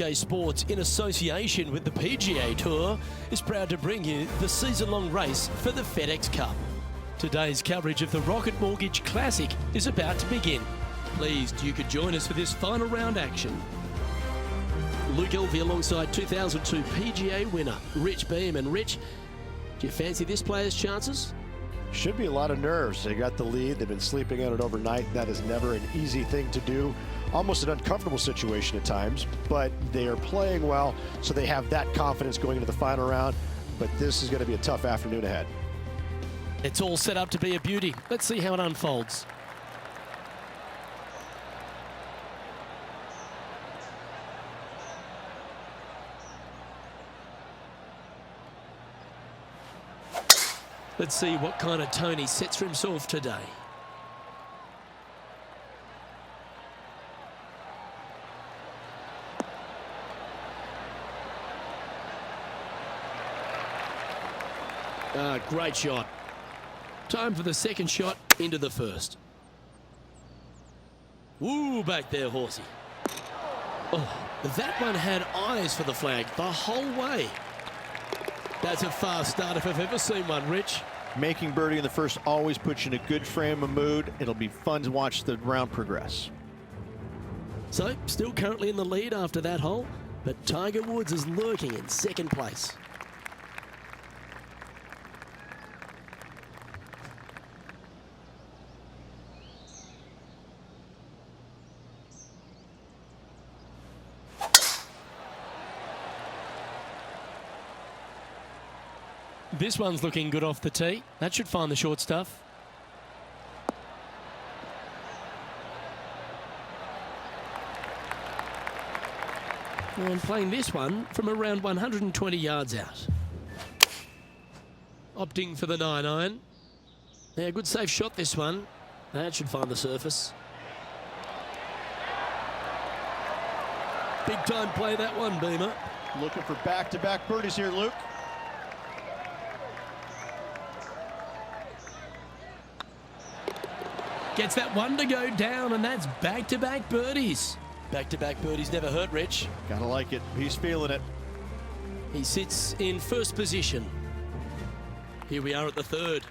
UK Sports, in association with the PGA Tour, is proud to bring you the season-long race for the FedEx Cup. Today's coverage of the Rocket Mortgage Classic is about to begin. Pleased you could join us for this final round action. Luke Elvey alongside 2002 PGA winner Rich Beam. And Rich, do you fancy this player's chances? Should be a lot of nerves. They got the lead. They've been sleeping on it overnight. That is never an easy thing to do. Almost an uncomfortable situation at times, but they are playing well, so they have that confidence going into the final round. But this is going to be a tough afternoon ahead. It's all set up to be a beauty. Let's see how it unfolds. Let's see what kind of tone he sets for himself today. Great shot. Time for the second shot into the first. Woo, back there, horsey. Oh, that one had eyes for the flag the whole way. That's a fast start if I've ever seen one, Rich. Making birdie in the first always puts you in a good frame of mood. It'll be fun to watch the round progress. So, still currently in the lead after that hole, but Tiger Woods is lurking in second place. This one's looking good off the tee. That should find the short stuff. And playing this one from around 120 yards out. Opting for the 9-iron. Yeah, good safe shot this one. That should find the surface. Big time play that one, Beamer. Looking for back-to-back birdies here, Luke. Gets that one to go down, and that's back-to-back birdies. Back-to-back birdies never hurt, Rich. Gotta like it. He's feeling it. He sits in first position. Here we are at the third.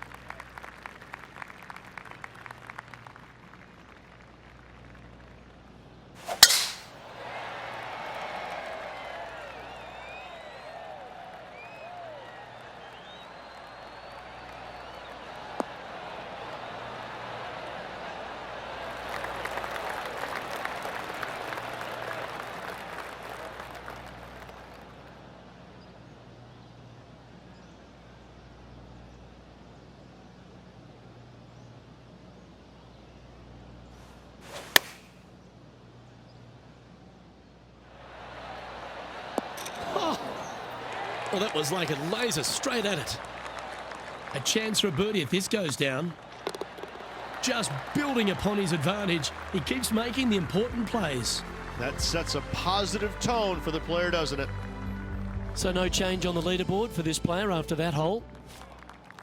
Well, that was like a laser straight at it. A chance for a birdie if this goes down. Just building upon his advantage. He keeps making the important plays. That sets a positive tone for the player, doesn't it? So no change on the leaderboard for this player after that hole.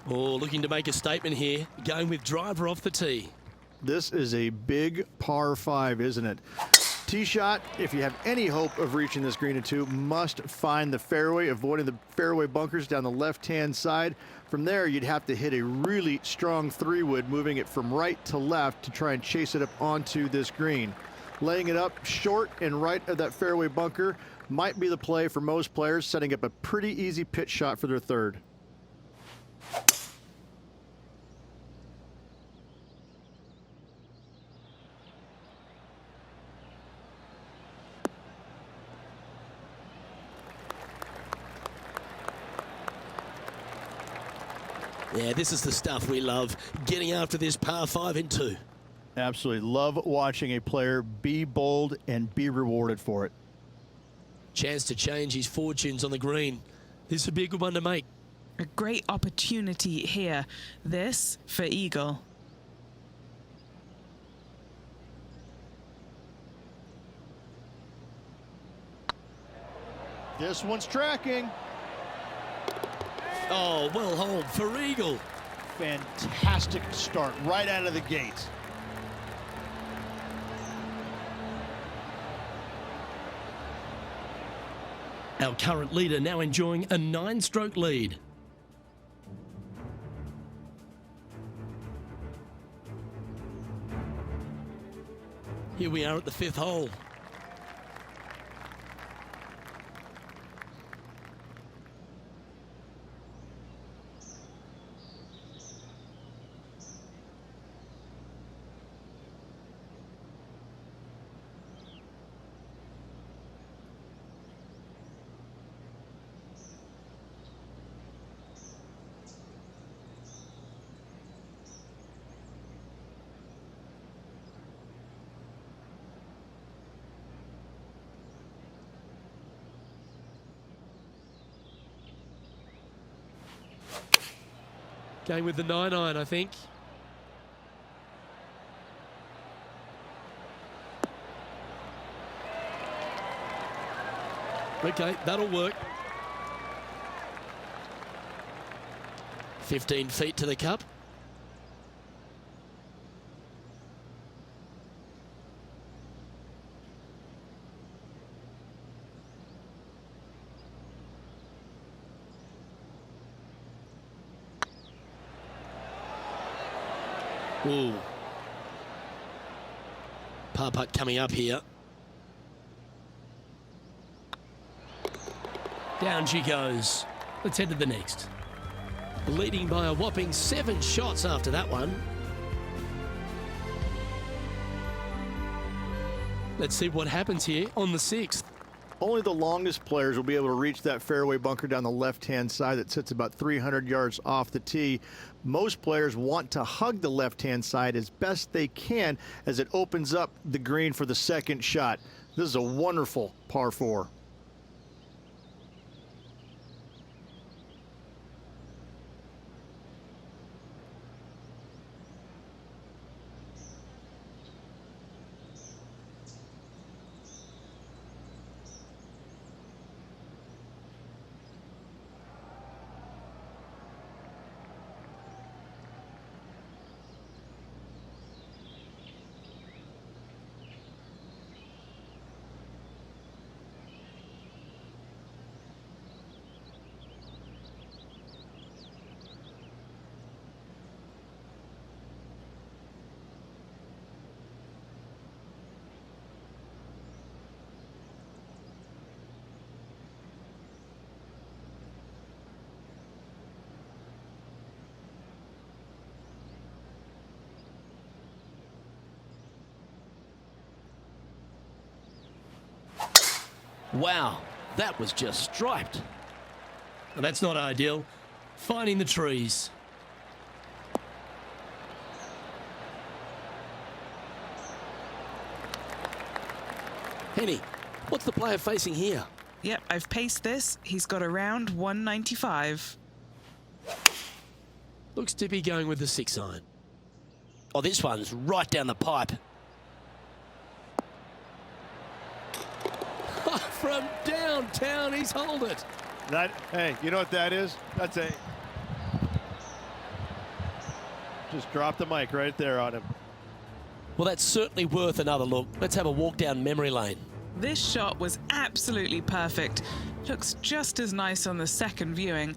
Oh, looking to make a statement here. Going with driver off the tee. This is a big par 5, isn't it? Tee shot, if you have any hope of reaching this green in two, must find the fairway, avoiding the fairway bunkers down the left-hand side. From there, you'd have to hit a really strong 3-wood, moving it from right to left to try and chase it up onto this green. Laying it up short and right of that fairway bunker might be the play for most players, setting up a pretty easy pitch shot for their third. Yeah, this is the stuff we love, getting after this par 5 in 2. Absolutely. Love watching a player be bold and be rewarded for it. Chance to change his fortunes on the green. This would be a good one to make. A great opportunity here. This for eagle. This one's tracking. Oh, well holed for eagle. Fantastic start right out of the gate. Our current leader now enjoying a 9-stroke lead. Here we are at the 5th hole. Going with the 9-iron, I think. Okay, that'll work. 15 feet to the cup. Ooh. Par putt coming up here. Down she goes. Let's head to the next. Leading by a whopping 7 shots after that one. Let's see what happens here on the 6th. Only the longest players will be able to reach that fairway bunker down the left-hand side that sits about 300 yards off the tee. Most players want to hug the left-hand side as best they can as it opens up the green for the second shot. This is a wonderful par 4. Wow, that was just striped. Well, that's not ideal. Finding the trees. Henny, what's the player facing here? Yep, I've paced this. He's got around 195. Looks to be going with the 6-iron. Oh, this one's right down the pipe. From downtown, he's holed it. That, hey, you know what that is? That's a... Just drop the mic right there on him. Well, that's certainly worth another look. Let's have a walk down memory lane. This shot was absolutely perfect. Looks just as nice on the second viewing.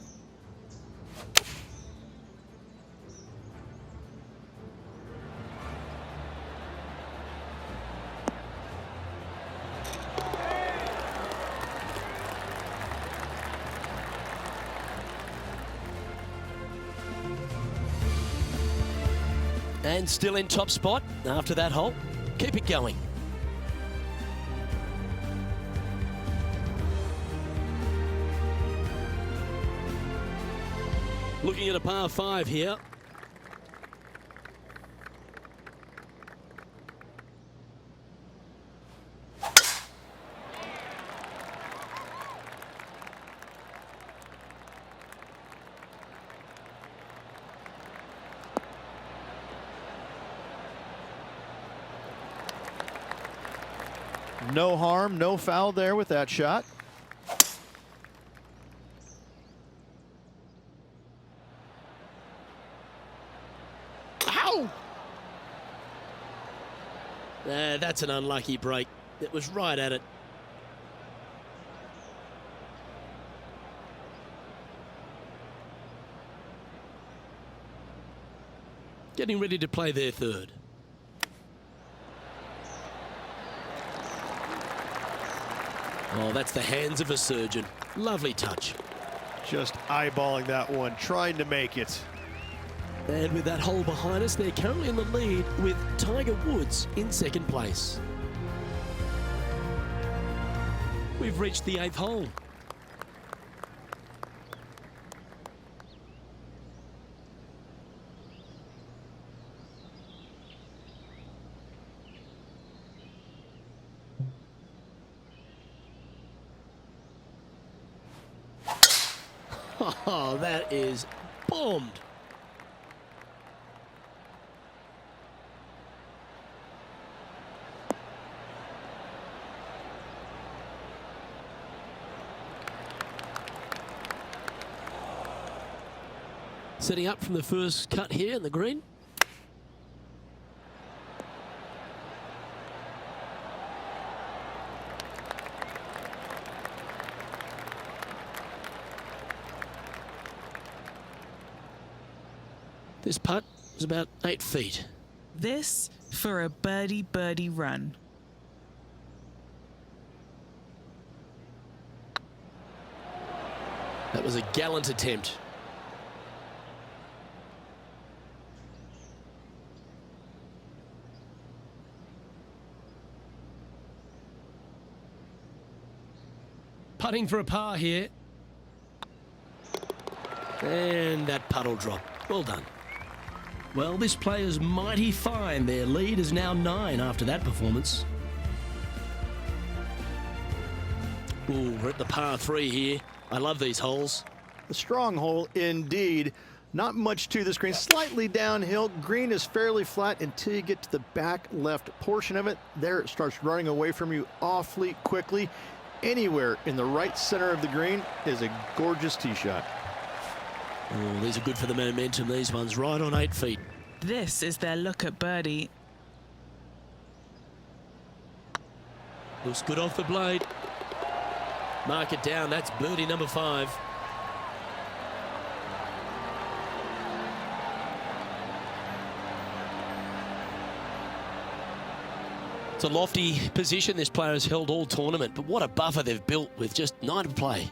And still in top spot after that hole. Keep it going. Looking at a par 5 here. No harm, no foul there with that shot. Ow! That's an unlucky break. It was right at it. getting ready to play their third. Oh, that's the hands of a surgeon. Lovely touch. Just eyeballing that one, trying to make it. And with that hole behind us, they're currently in the lead with Tiger Woods in second place. We've reached the 8th hole. Oh, that is bombed. Setting up from the first cut here in the green. This putt was about 8 feet. This for a birdie run. That was a gallant attempt. Putting for a par here. And that putt'll drop. Well done. Well, this player's mighty fine. Their lead is now 9 after that performance. Ooh, we're at the par 3 here. I love these holes. A strong hole indeed. Not much to this green. Slightly downhill. Green is fairly flat until you get to the back left portion of it. There it starts running away from you awfully quickly. Anywhere in the right center of the green is a gorgeous tee shot. Oh, these are good for the momentum, these ones, right on 8 feet. This is their look at birdie. Looks good off the blade. Mark it down, that's birdie number 5. It's a lofty position this player has held all tournament, but what a buffer they've built with just 9 to play.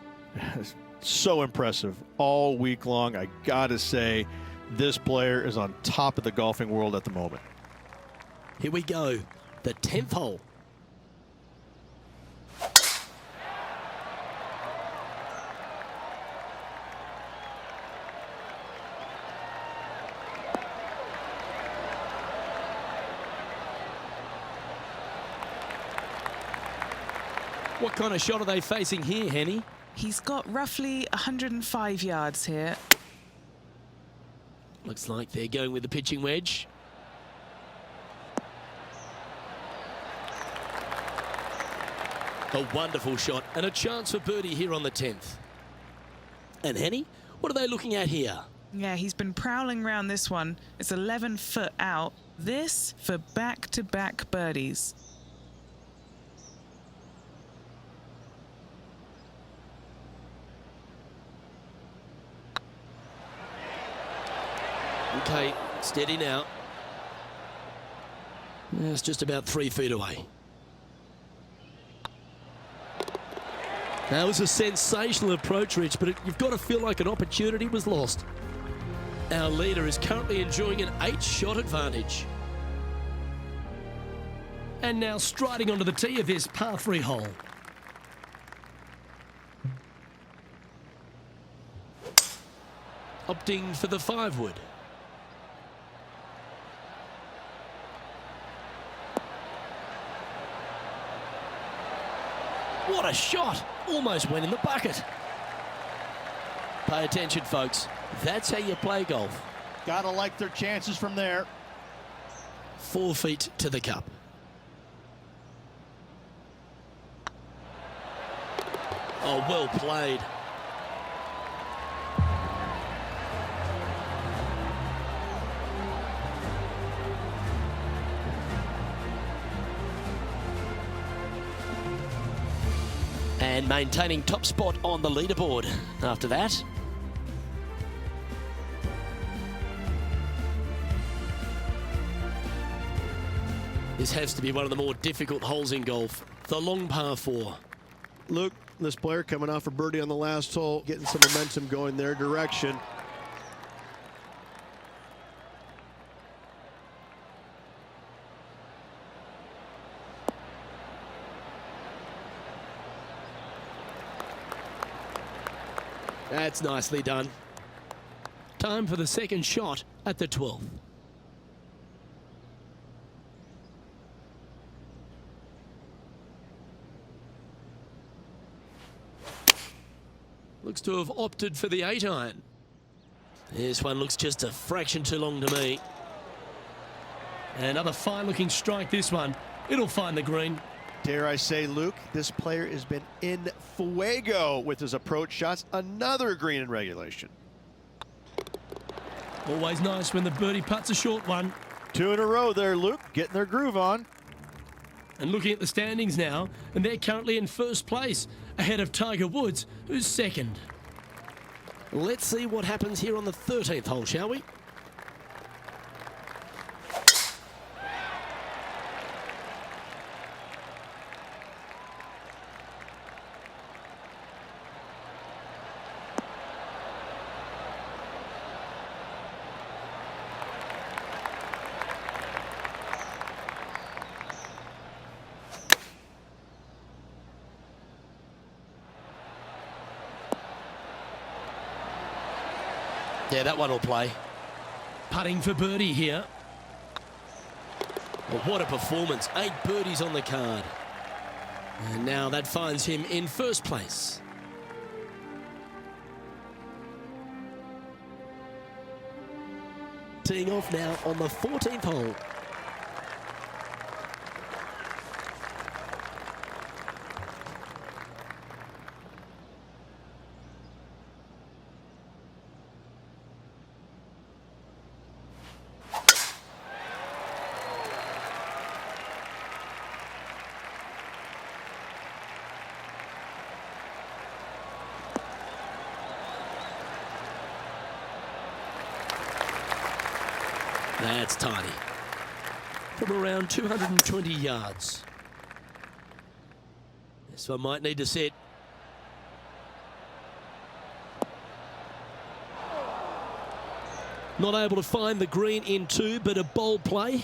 So impressive all week long. I gotta say, this player is on top of the golfing world at the moment. Here we go, the 10th hole. What kind of shot are they facing here, Henny? He's got roughly 105 yards here. Looks like they're going with the pitching wedge. A wonderful shot and a chance for birdie here on the 10th. And Henny, what are they looking at here? Yeah, he's been prowling around this one. It's 11 foot out. This for back-to-back birdies. Okay, steady now. It's just about 3 feet away. That was a sensational approach, Rich, but you've got to feel like an opportunity was lost. Our leader is currently enjoying an 8-shot advantage. And now striding onto the tee of this par 3 hole. Opting for the 5-wood. What a shot! Almost went in the bucket. Pay attention, folks. That's how you play golf. Gotta like their chances from there. 4 feet to the cup. Oh, well played. And maintaining top spot on the leaderboard after that. This has to be one of the more difficult holes in golf. The long par 4. Luke, this player coming off a birdie on the last hole, getting some momentum going their direction. That's nicely done. Time for the second shot at the 12th. Looks to have opted for the 8-iron. This one looks just a fraction too long to me. Another fine-looking strike, this one. It'll find the green. Dare I say, Luke, this player has been in fuego with his approach shots. Another green in regulation. Always nice when the birdie putt's a short one. 2 in a row there, Luke, getting their groove on. And looking at the standings now, and they're currently in first place, ahead of Tiger Woods, who's second. Let's see what happens here on the 13th hole, shall we? Yeah, that one will play. Putting for birdie here. Well, what a performance. 8 birdies on the card. And now that finds him in first place. Teeing off now on the 14th hole. That's tiny. From around 220 yards. This one might need to set. Not able to find the green in 2, but a bold play.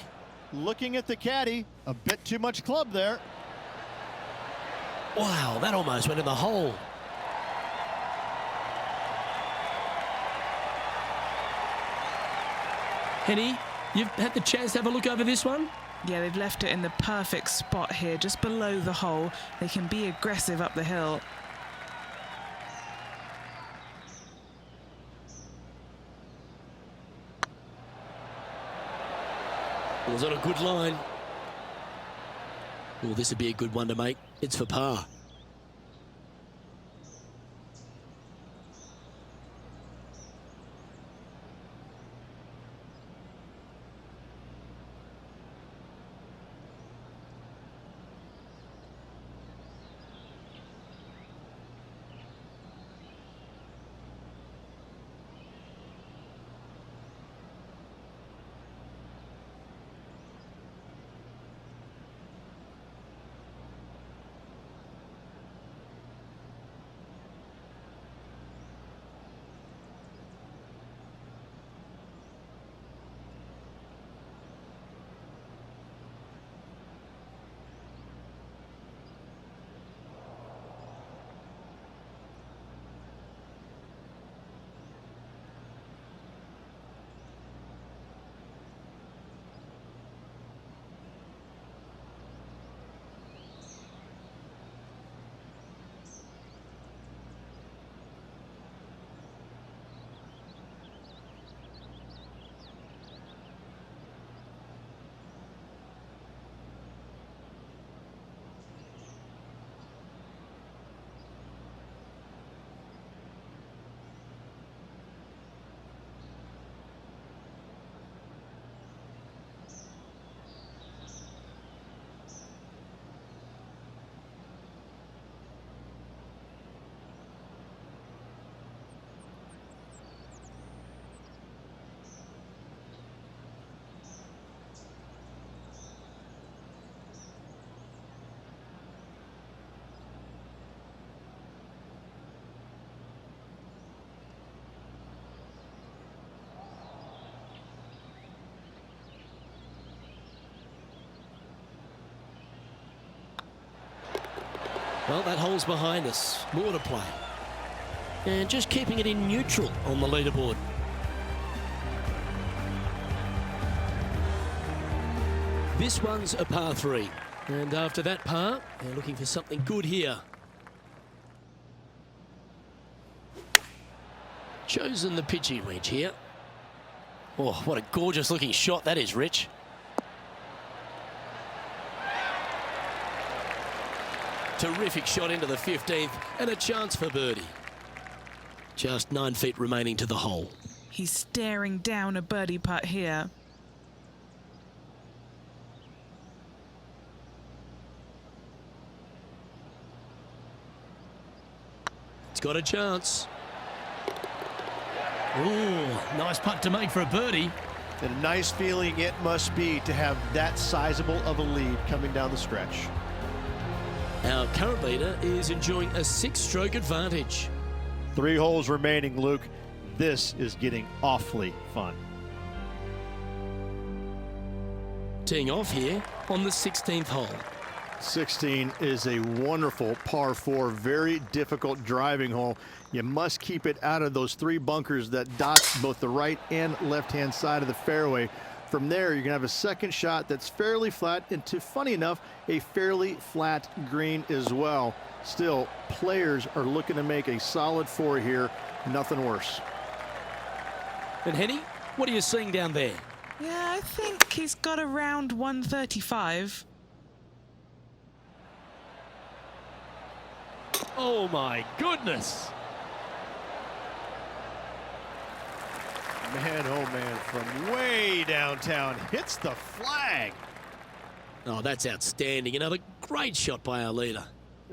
Looking at the caddy, a bit too much club there. Wow, that almost went in the hole. Henny, you've had the chance to have a look over this one? Yeah, they've left it in the perfect spot here, just below the hole. They can be aggressive up the hill. Was on a good line. Oh, this would be a good one to make. It's for par. Well, that hole's behind us. More to play. And just keeping it in neutral on the leaderboard. This one's a par 3. And after that par, they're looking for something good here. Chosen the pitching wedge here. Oh, what a gorgeous looking shot that is, Rich. Terrific shot into the 15th and a chance for birdie. Just 9 feet remaining to the hole. He's staring down a birdie putt here. It's got a chance. Ooh, nice putt to make for a birdie. And a nice feeling it must be to have that sizable of a lead coming down the stretch. Our current leader is enjoying a 6-stroke advantage. 3 holes remaining, Luke. This is getting awfully fun. Teeing off here on the 16th hole. 16 is a wonderful par 4, very difficult driving hole. You must keep it out of those 3 bunkers that dot both the right and left-hand side of the fairway. From there, you're going to have a second shot that's fairly flat, and funny enough, a fairly flat green as well. Still, players are looking to make a solid 4 here. Nothing worse. And Henny, what are you seeing down there? Yeah, I think he's got around 135. Oh my goodness. Man, oh man, from way downtown, hits the flag. Oh, that's outstanding. Another great shot by our leader.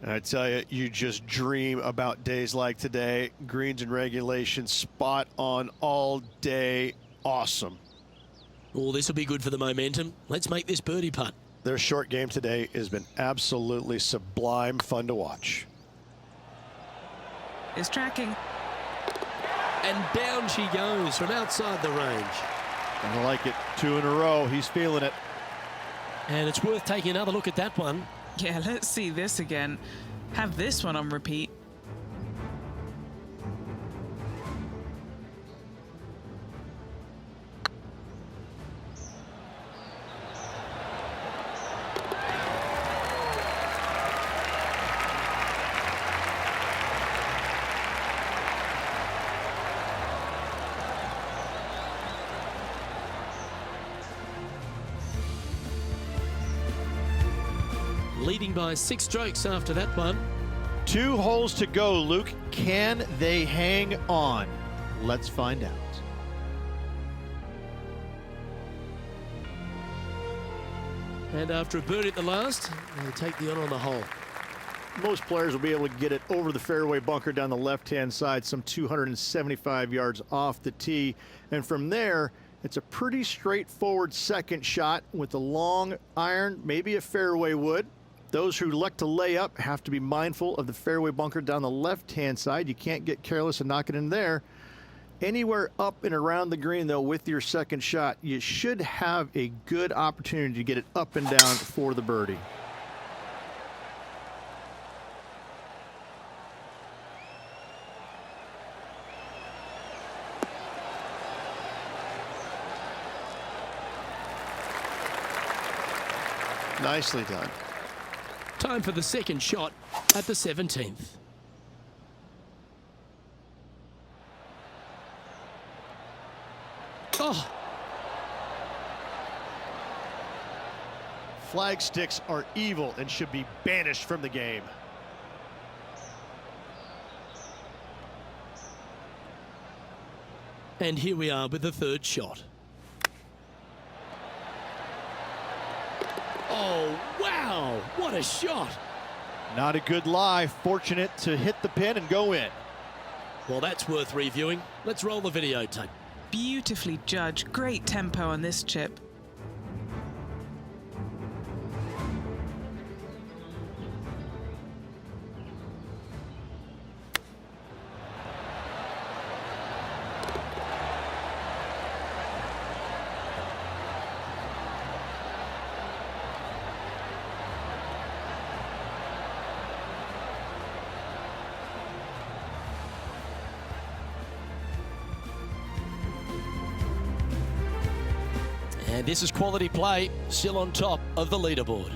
I tell you, you just dream about days like today. Greens and regulation, spot on all day. Awesome. Oh, this will be good for the momentum. Let's make this birdie putt. Their short game today has been absolutely sublime fun to watch. Is tracking. And down she goes from outside the range. I like it. 2 in a row. He's feeling it. And it's worth taking another look at that one. Yeah, let's see this again. Have this one on repeat. Leading by 6 strokes after that one. 2 holes to go, Luke. Can they hang on? Let's find out. And after a birdie at the last, they take the honor on the hole. Most players will be able to get it over the fairway bunker down the left-hand side, some 275 yards off the tee. And from there, it's a pretty straightforward second shot with a long iron, maybe a fairway wood. Those who like to lay up have to be mindful of the fairway bunker down the left-hand side. You can't get careless and knock it in there. Anywhere up and around the green, though, with your second shot, you should have a good opportunity to get it up and down for the birdie. Nicely done. Time for the second shot at the 17th. Oh, Flag sticks are evil and should be banished from the game. and here we are with the third shot. Oh, wow, what a shot. Not a good lie. Fortunate to hit the pin and go in. Well, that's worth reviewing. Let's roll the videotape. Beautifully judged. Great tempo on this chip. And this is quality play, still on top of the leaderboard.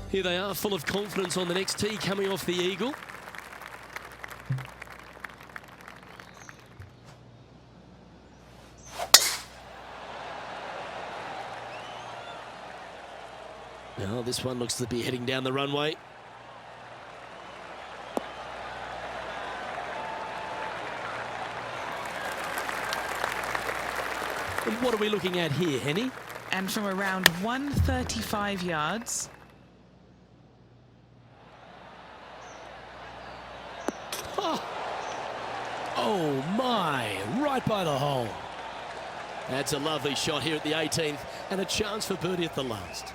Here they are, full of confidence on the next tee, coming off the eagle. Now this one looks to be heading down the runway. And what are we looking at here, Henny? And from around 135 yards. Oh my, right by the hole. That's a lovely shot here at the 18th and a chance for birdie at the last.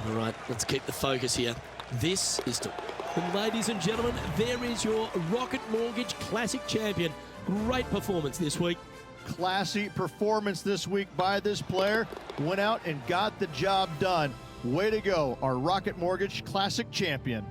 All right, let's keep the focus here. This is to... And ladies and gentlemen, there is your Rocket Mortgage Classic champion. Great performance this week. Classy performance this week by this player. Went out and got the job done. Way to go, our Rocket Mortgage Classic champion.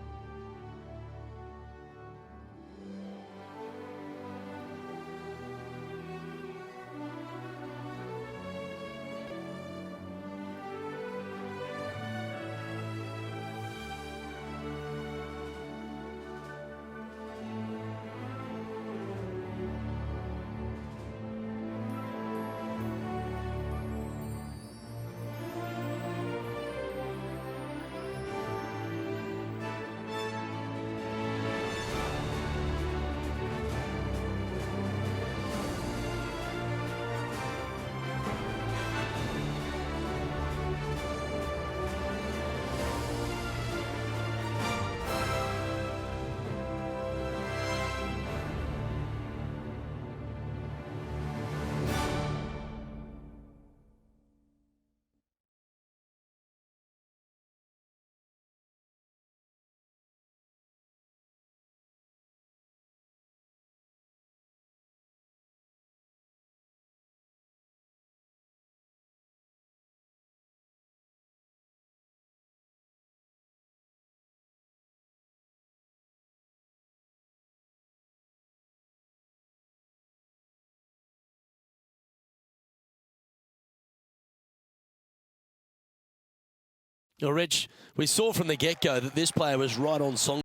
Now, Rich, we saw from the get-go that this player was right on song.